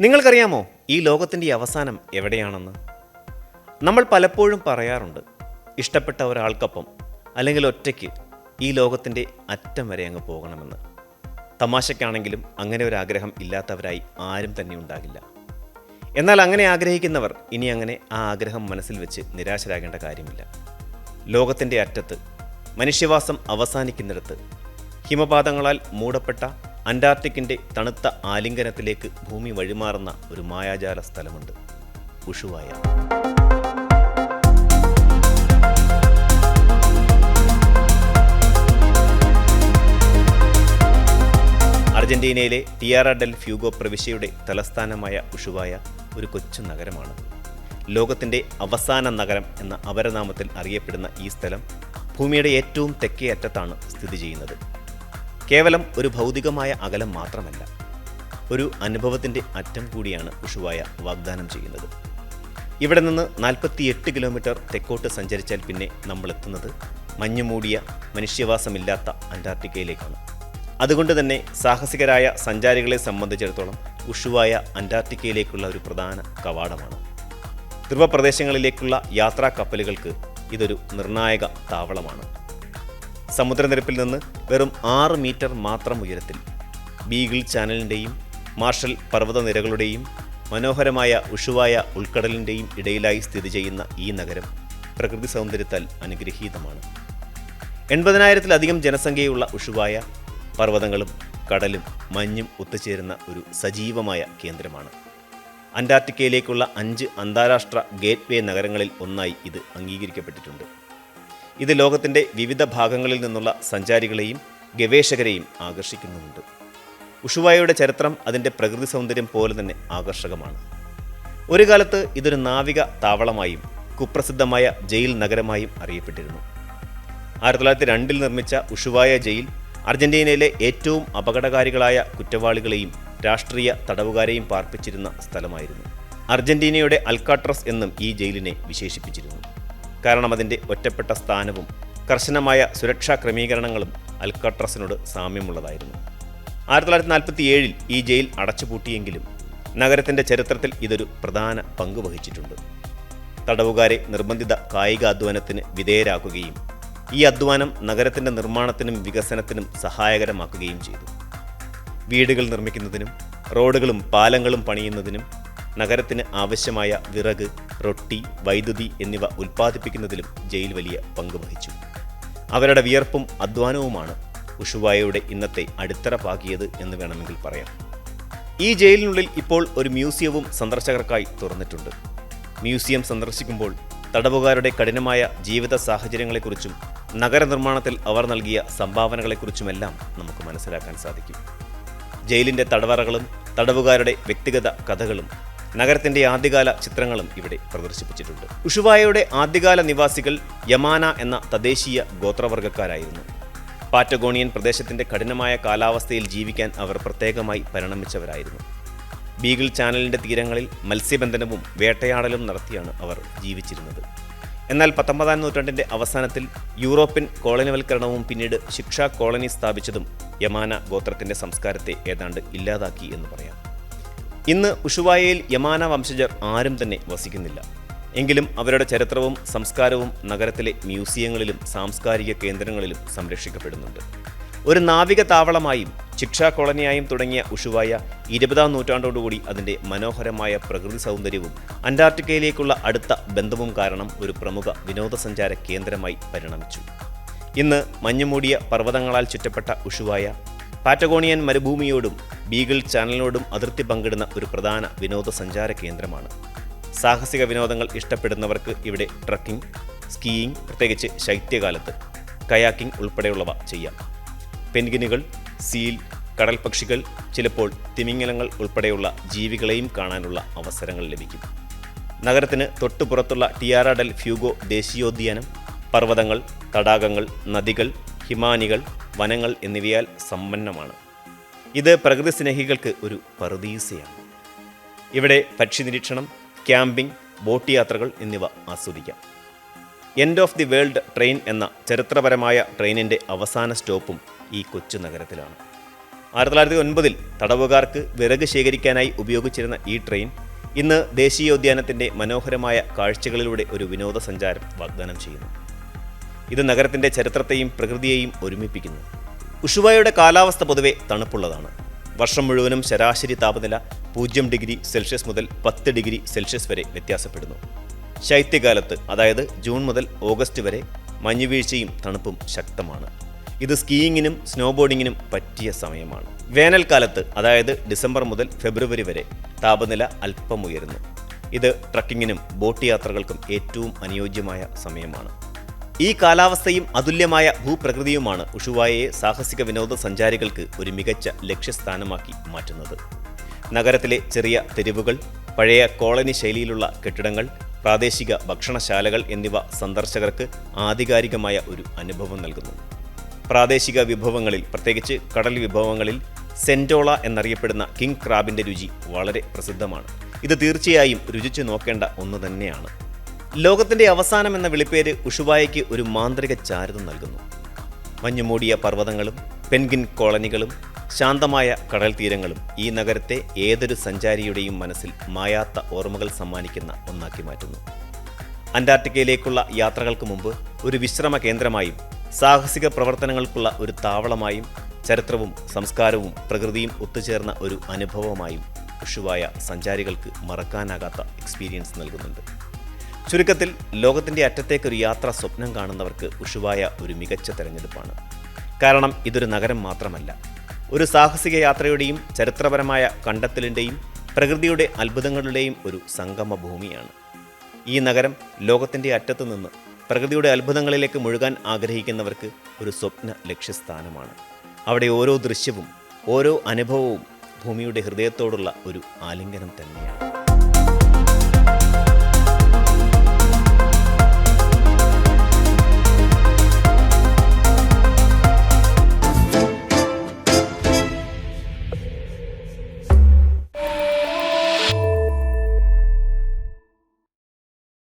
നിങ്ങൾക്കറിയാമോ ഈ ലോകത്തിൻ്റെ അവസാനം എവിടെയാണെന്ന്? നമ്മൾ പലപ്പോഴും പറയാറുണ്ട്, ഇഷ്ടപ്പെട്ട ഒരാൾക്കൊപ്പം അല്ലെങ്കിൽ ഒറ്റയ്ക്ക് ഈ ലോകത്തിൻ്റെ അറ്റം വരെ അങ്ങ് പോകണമെന്ന്. തമാശയ്ക്കാണെങ്കിലും അങ്ങനെ ഒരു ആഗ്രഹം ഇല്ലാത്തവരായി ആരും തന്നെ ഉണ്ടാകില്ല. എന്നാൽ അങ്ങനെ ആഗ്രഹിക്കുന്നവർ ഇനി അങ്ങനെ ആ ആഗ്രഹം മനസ്സിൽ വെച്ച് നിരാശരാകേണ്ട കാര്യമില്ല. ലോകത്തിൻ്റെ അറ്റത്ത്, മനുഷ്യവാസം അവസാനിക്കുന്നിടത്ത്, ഹിമപാതങ്ങളാൽ മൂടപ്പെട്ട അന്റാർട്ടിക്കിൻ്റെ തണുത്ത ആലിംഗനത്തിലേക്ക് ഭൂമി വഴിമാറുന്ന ഒരു മായാജാല സ്ഥലമുണ്ട്, ഉഷുവായ. അർജന്റീനയിലെ ടിയാറ ഡെൽ ഫ്യൂഗോ പ്രവിശ്യയുടെ തലസ്ഥാനമായ ഉഷുവായ ഒരു കൊച്ചു നഗരമാണ്. ലോകത്തിൻ്റെ അവസാന നഗരം എന്ന അപരനാമത്തിൽ അറിയപ്പെടുന്ന ഈ സ്ഥലം ഭൂമിയുടെ ഏറ്റവും തെക്കേ അറ്റത്താണ് സ്ഥിതി ചെയ്യുന്നത്. കേവലം ഒരു ഭൗതികമായ അകലം മാത്രമല്ല, ഒരു അനുഭവത്തിൻ്റെ അറ്റം കൂടിയാണ് ഉഷുവായ വാഗ്ദാനം ചെയ്യുന്നത്. ഇവിടെ നിന്ന് 48 കിലോമീറ്റർ തെക്കോട്ട് സഞ്ചരിച്ചാൽ പിന്നെ നമ്മൾ എത്തുന്നത് മഞ്ഞുമൂടിയ മനുഷ്യവാസമില്ലാത്ത അന്റാർട്ടിക്കയിലേക്കാണ്. അതുകൊണ്ട് തന്നെ സാഹസികരായ സഞ്ചാരികളെ സംബന്ധിച്ചിടത്തോളം ഉഷുവായ അന്റാർട്ടിക്കയിലേക്കുള്ള ഒരു പ്രധാന കവാടമാണ്. ധ്രുവപ്രദേശങ്ങളിലേക്കുള്ള യാത്രാ കപ്പലുകൾക്ക് ഇതൊരു നിർണായക താവളമാണ്. സമുദ്രനിരപ്പിൽ നിന്ന് വെറും 6 മീറ്റർ മാത്രം ഉയരത്തിൽ ബീഗിൾ ചാനലിൻ്റെയും മാർഷൽ പർവ്വതനിരകളുടെയും മനോഹരമായ ഉഷുവായ ഉൾക്കടലിൻ്റെയും ഇടയിലായി സ്ഥിതി ചെയ്യുന്ന ഈ നഗരം പ്രകൃതി സൗന്ദര്യത്താൽ അനുഗ്രഹീതമാണ്. 80,000-ലധികം ജനസംഖ്യയുള്ള ഉഷുവായ പർവ്വതങ്ങളും കടലും മഞ്ഞും ഒത്തുചേരുന്ന ഒരു സജീവമായ കേന്ദ്രമാണ്. അന്റാർട്ടിക്കയിലേക്കുള്ള 5 അന്താരാഷ്ട്ര ഗേറ്റ്വേ നഗരങ്ങളിൽ ഒന്നായി ഇത് അംഗീകരിക്കപ്പെട്ടിട്ടുണ്ട്. ഇത് ലോകത്തിൻ്റെ വിവിധ ഭാഗങ്ങളിൽ നിന്നുള്ള സഞ്ചാരികളെയും ഗവേഷകരെയും ആകർഷിക്കുന്നുമുണ്ട്. ഉഷുവായയുടെ ചരിത്രം അതിൻ്റെ പ്രകൃതി സൗന്ദര്യം പോലെ തന്നെ ആകർഷകമാണ്. ഒരു കാലത്ത് ഇതൊരു നാവിക താവളമായും കുപ്രസിദ്ധമായ ജയിൽ നഗരമായും അറിയപ്പെട്ടിരുന്നു. 1902 നിർമ്മിച്ച ഉഷുവായ ജയിൽ അർജന്റീനയിലെ ഏറ്റവും അപകടകാരികളായ കുറ്റവാളികളെയും രാഷ്ട്രീയ തടവുകാരെയും പാർപ്പിച്ചിരുന്ന സ്ഥലമായിരുന്നു. അർജന്റീനയുടെ അൽക്കാട്രസ് എന്നും ഈ ജയിലിനെ വിശേഷിപ്പിച്ചിരുന്നു. കാരണം അതിൻ്റെ ഒറ്റപ്പെട്ട സ്ഥാനവും കർശനമായ സുരക്ഷാ ക്രമീകരണങ്ങളും അൽക്കാട്രസിനോട് സാമ്യമുള്ളതായിരുന്നു. 1947 ഈ ജയിൽ അടച്ചുപൂട്ടിയെങ്കിലും നഗരത്തിൻ്റെ ചരിത്രത്തിൽ ഇതൊരു പ്രധാന പങ്ക് വഹിച്ചിട്ടുണ്ട്. തടവുകാരെ നിർബന്ധിത കായികാധ്വാനത്തിന് വിധേയരാക്കുകയും ഈ അധ്വാനം നഗരത്തിൻ്റെ നിർമ്മാണത്തിനും വികസനത്തിനും സഹായകരമാക്കുകയും ചെയ്തു. വീടുകൾ നിർമ്മിക്കുന്നതിനും റോഡുകളും പാലങ്ങളും പണിയുന്നതിനും നഗരത്തിന് ആവശ്യമായ വിറക്, റൊട്ടി, വൈദ്യുതി എന്നിവ ഉൽപ്പാദിപ്പിക്കുന്നതിലും ജയിൽ വലിയ പങ്ക് വഹിച്ചു. അവരുടെ വിയർപ്പും അധ്വാനവുമാണ് ഉഷുവായയുടെ ഇന്നത്തെ അടിത്തറ പാകിയത് എന്ന് വേണമെങ്കിൽ പറയാം. ഈ ജയിലിനുള്ളിൽ ഇപ്പോൾ ഒരു മ്യൂസിയവും സന്ദർശകർക്കായി തുറന്നിട്ടുണ്ട്. മ്യൂസിയം സന്ദർശിക്കുമ്പോൾ തടവുകാരുടെ കഠിനമായ ജീവിത സാഹചര്യങ്ങളെക്കുറിച്ചും നഗരനിർമ്മാണത്തിൽ അവർ നൽകിയ സംഭാവനകളെക്കുറിച്ചുമെല്ലാം നമുക്ക് മനസ്സിലാക്കാൻ സാധിക്കും. ജയിലിൻ്റെ തടവറകളും തടവുകാരുടെ വ്യക്തിഗത കഥകളും നഗരത്തിൻ്റെ ആദ്യകാല ചിത്രങ്ങളും ഇവിടെ പ്രദർശിപ്പിച്ചിട്ടുണ്ട്. ഉഷുവായയുടെ ആദ്യകാല നിവാസികൾ യമാന എന്ന തദ്ദേശീയ ഗോത്രവർഗ്ഗക്കാരായിരുന്നു. പാറ്റഗോണിയൻ പ്രദേശത്തിൻ്റെ കഠിനമായ കാലാവസ്ഥയിൽ ജീവിക്കാൻ അവർ പ്രത്യേകമായി പരിണമിച്ചവരായിരുന്നു. ബീഗിൾ ചാനലിൻ്റെ തീരങ്ങളിൽ മത്സ്യബന്ധനവും വേട്ടയാടലും നടത്തിയാണ് അവർ ജീവിച്ചിരുന്നത്. എന്നാൽ 19-ാം നൂറ്റാണ്ടിൻ്റെ അവസാനത്തിൽ യൂറോപ്യൻ കോളനിവൽക്കരണവും പിന്നീട് ശിക്ഷാ കോളനി സ്ഥാപിച്ചതും യമാന ഗോത്രത്തിൻ്റെ സംസ്കാരത്തെ ഏതാണ്ട് ഇല്ലാതാക്കി എന്ന് പറയാം. ഇന്ന് ഉഷുവായയിൽ യമാന വംശജർ ആരും തന്നെ വസിക്കുന്നില്ല. എങ്കിലും അവരുടെ ചരിത്രവും സംസ്കാരവും നഗരത്തിലെ മ്യൂസിയങ്ങളിലും സാംസ്കാരിക കേന്ദ്രങ്ങളിലും സംരക്ഷിക്കപ്പെടുന്നുണ്ട്. ഒരു നാവിക താവളമായും ശിക്ഷാ കോളനിയായും തുടങ്ങിയ ഉഷുവായ 20-ാം നൂറ്റാണ്ടോടുകൂടി അതിൻ്റെ മനോഹരമായ പ്രകൃതി സൗന്ദര്യവും അന്റാർട്ടിക്കയിലേക്കുള്ള അടുത്ത ബന്ധവും കാരണം ഒരു പ്രമുഖ വിനോദസഞ്ചാര കേന്ദ്രമായി പരിണമിച്ചു. ഇന്ന് മഞ്ഞുമൂടിയ പർവ്വതങ്ങളാൽ ചുറ്റപ്പെട്ട ഉഷുവായ പാറ്റഗോണിയൻ മരുഭൂമിയോടും ബീഗിൾ ചാനലിനോടും അതിർത്തി പങ്കിടുന്ന ഒരു പ്രധാന വിനോദസഞ്ചാര കേന്ദ്രമാണ്. സാഹസിക വിനോദങ്ങൾ ഇഷ്ടപ്പെടുന്നവർക്ക് ഇവിടെ ട്രക്കിംഗ്, സ്കീയിങ്, പ്രത്യേകിച്ച് ശൈത്യകാലത്ത് കയാക്കിംഗ് ഉൾപ്പെടെയുള്ളവ ചെയ്യാം. പെൻഗ്വിനുകൾ, സീൽ, കടൽ പക്ഷികൾ, ചിലപ്പോൾ തിമിംഗലങ്ങൾ ഉൾപ്പെടെയുള്ള ജീവികളെയും കാണാനുള്ള അവസരങ്ങൾ ലഭിക്കും. നഗരത്തിന് തൊട്ടുപുറത്തുള്ള ടിയാറ ഡെൽ ഫ്യൂഗോ ദേശീയോദ്യാനം പർവ്വതങ്ങൾ, തടാകങ്ങൾ, നദികൾ, ഹിമാനികൾ, വനങ്ങൾ എന്നിവയാൽ സമ്പന്നമാണ്. ഇത് പ്രകൃതി സ്നേഹികൾക്ക് ഒരു പറുദീസയാണ്. ഇവിടെ പക്ഷി നിരീക്ഷണം, ക്യാമ്പിംഗ്, ബോട്ട് യാത്രകൾ എന്നിവ ആസ്വദിക്കാം. End of the world train എന്ന ചരിത്രപരമായ ട്രെയിനിൻ്റെ അവസാന സ്റ്റോപ്പും ഈ കൊച്ചു നഗരത്തിലാണ്. 1909 തടവുകാർക്ക് വിറക് ശേഖരിക്കാനായി ഉപയോഗിച്ചിരുന്ന ഈ ട്രെയിൻ ഇന്ന് ദേശീയോദ്യാനത്തിൻ്റെ മനോഹരമായ കാഴ്ചകളിലൂടെ ഒരു വിനോദസഞ്ചാരം വാഗ്ദാനം ചെയ്യുന്നു. ഇത് നഗരത്തിൻ്റെ ചരിത്രത്തെയും പ്രകൃതിയെയും ഒരുമിപ്പിക്കുന്നു. ഉഷുവായയുടെ കാലാവസ്ഥ പൊതുവെ തണുപ്പുള്ളതാണ്. വർഷം മുഴുവനും ശരാശരി താപനില 0 ഡിഗ്രി സെൽഷ്യസ് മുതൽ 10 ഡിഗ്രി സെൽഷ്യസ് വരെ വ്യത്യാസപ്പെടുന്നു. ശൈത്യകാലത്ത്, അതായത് ജൂൺ മുതൽ ഓഗസ്റ്റ് വരെ, മഞ്ഞുവീഴ്ചയും തണുപ്പും ശക്തമാണ്. ഇത് സ്കീയിങ്ങിനും സ്നോബോർഡിങ്ങിനും പറ്റിയ സമയമാണ്. വേനൽക്കാലത്ത്, അതായത് ഡിസംബർ മുതൽ ഫെബ്രുവരി വരെ, താപനില അല്പം ഉയരുന്നു. ഇത് ട്രക്കിങ്ങിനും ബോട്ട് യാത്രകൾക്കും ഏറ്റവും അനുയോജ്യമായ സമയമാണ്. ഈ കാലാവസ്ഥയും അതുല്യമായ ഭൂപ്രകൃതിയുമാണ് ഉഷുവായയെ സാഹസിക വിനോദസഞ്ചാരികൾക്ക് ഒരു മികച്ച ലക്ഷ്യസ്ഥാനമാക്കി മാറ്റുന്നത്. നഗരത്തിലെ ചെറിയ തെരുവുകൾ, പഴയ കോളനി ശൈലിയിലുള്ള കെട്ടിടങ്ങൾ, പ്രാദേശിക ഭക്ഷണശാലകൾ എന്നിവ സന്ദർശകർക്ക് ആധികാരികമായ ഒരു അനുഭവം നൽകുന്നു. പ്രാദേശിക വിഭവങ്ങളിൽ, പ്രത്യേകിച്ച് കടൽ വിഭവങ്ങളിൽ, സെൻറ്റോള എന്നറിയപ്പെടുന്ന കിങ് ക്രാബിൻ്റെ രുചി വളരെ പ്രസിദ്ധമാണ്. ഇത് തീർച്ചയായും രുചിച്ചു നോക്കേണ്ട ഒന്ന് തന്നെയാണ്. ലോകത്തിൻ്റെ അവസാനം എന്ന വിളിപ്പേര് ഉഷുവായയ്ക്ക് ഒരു മാന്ത്രിക ചാരുത നൽകുന്നു. മഞ്ഞുമൂടിയ പർവ്വതങ്ങളും പെൻഗിൻ കോളനികളും ശാന്തമായ കടൽ തീരങ്ങളും ഈ നഗരത്തെ ഏതൊരു സഞ്ചാരിയുടെയും മനസ്സിൽ മായാത്ത ഓർമ്മകൾ സമ്മാനിക്കുന്ന ഒന്നാക്കി മാറ്റുന്നു. അന്റാർട്ടിക്കയിലേക്കുള്ള യാത്രകൾക്ക് മുമ്പ് ഒരു വിശ്രമ കേന്ദ്രമായും സാഹസിക പ്രവർത്തനങ്ങൾക്കുള്ള ഒരു താവളമായും ചരിത്രവും സംസ്കാരവും പ്രകൃതിയും ഒത്തുചേർന്ന ഒരു അനുഭവമായും ഉഷുവായ സഞ്ചാരികൾക്ക് മറക്കാനാകാത്ത എക്സ്പീരിയൻസ് നൽകുന്നുണ്ട്. ചുരുക്കത്തിൽ, ലോകത്തിൻ്റെ അറ്റത്തേക്കൊരു യാത്ര സ്വപ്നം കാണുന്നവർക്ക് ഉഷുവായ ഒരു മികച്ച തിരഞ്ഞെടുപ്പാണ്. കാരണം ഇതൊരു നഗരം മാത്രമല്ല, ഒരു സാഹസിക യാത്രയുടെയും ചരിത്രപരമായ കണ്ടെത്തലിൻ്റെയും പ്രകൃതിയുടെ അത്ഭുതങ്ങളുടെയും ഒരു സംഗമ ഭൂമിയാണ്. ഈ നഗരം ലോകത്തിൻ്റെ അറ്റത്തു നിന്ന് പ്രകൃതിയുടെ അത്ഭുതങ്ങളിലേക്ക് മുഴുകാൻ ആഗ്രഹിക്കുന്നവർക്ക് ഒരു സ്വപ്ന ലക്ഷ്യസ്ഥാനമാണ്. അവിടെ ഓരോ ദൃശ്യവും ഓരോ അനുഭവവും ഭൂമിയുടെ ഹൃദയത്തോടുള്ള ഒരു ആലിംഗനം തന്നെയാണ്.